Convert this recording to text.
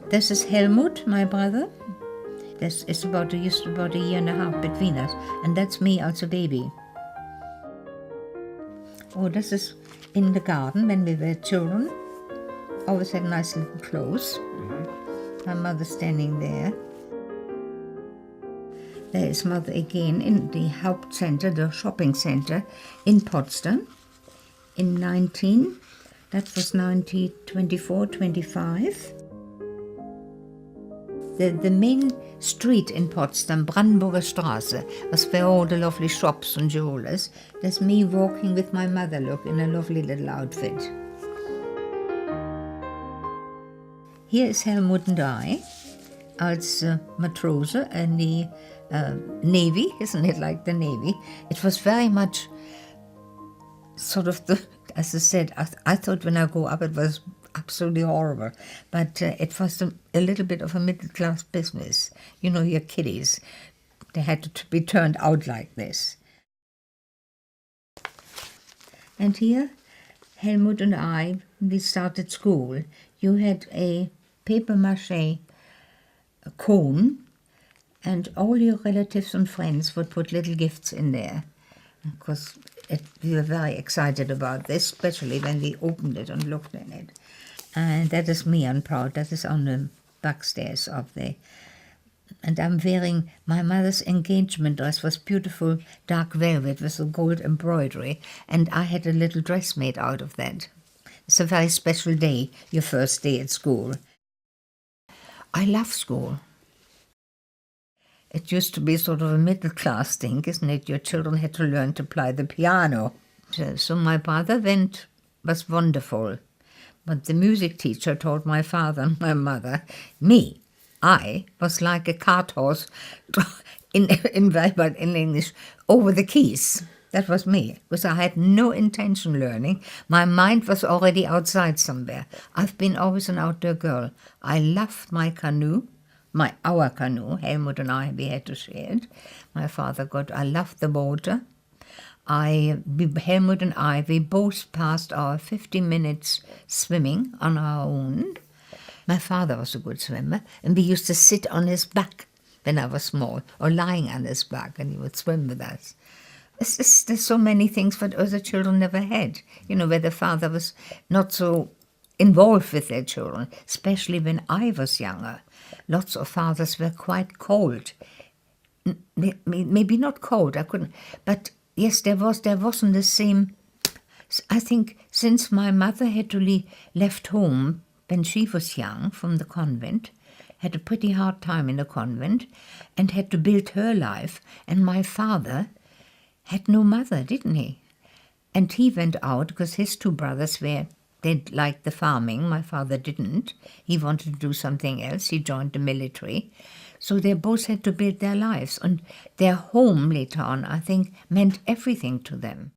This is Helmut, my brother. This is about a year and a half between us, and that's me as a baby. Oh, this is in the garden when we were children. Always had nice little clothes. My mother standing there. There is mother again in the Hauptcenter, the shopping center in Potsdam in 1924, 25. The main street in Potsdam, Brandenburger Straße, was where all the lovely shops and jewelers. There's me walking with my mother, look, in a lovely little outfit. Here is Helmut and I als Matrose in the Navy, isn't it, like the Navy? It was very much sort of as I said, I thought when I grew up it was absolutely horrible, but it was a little bit of a middle-class business. You know, your kiddies, they had to be turned out like this. And here, Helmut and I, we started school. You had a paper-mache cone, and all your relatives and friends would put little gifts in there. Because we were very excited about this, especially when we opened it and looked in it. And that is me, I'm proud. That is on the backstairs of the... And I'm wearing my mother's engagement dress, was beautiful dark velvet with a gold embroidery, and I had a little dress made out of that. It's a very special day, your first day at school. I love school. It used to be sort of a middle-class thing, isn't it? Your children had to learn to play the piano. So my brother was wonderful. But the music teacher told my father and my mother, I was like a cart horse in English, over the keys. That was me, because I had no intention learning. My mind was already outside somewhere. I've been always an outdoor girl. I loved my canoe. Our canoe, Helmut and I, we had to share it. My father I loved the water. Helmut and I, we both passed our 50 minutes swimming on our own. My father was a good swimmer, and we used to sit on his back when I was small, or lying on his back, and he would swim with us. There's so many things that other children never had, you know, where the father was not so involved with their children, especially when I was younger. Lots of fathers were quite cold. Maybe not cold, I couldn't, but yes, there wasn't the same. I think since my mother had to left home when she was young from the convent, had a pretty hard time in the convent, and had to build her life, and my father had no mother, didn't he? And he went out because his two brothers they liked the farming. My father didn't. He wanted to do something else. He joined the military. So they both had to build their lives. And their home later on, I think, meant everything to them.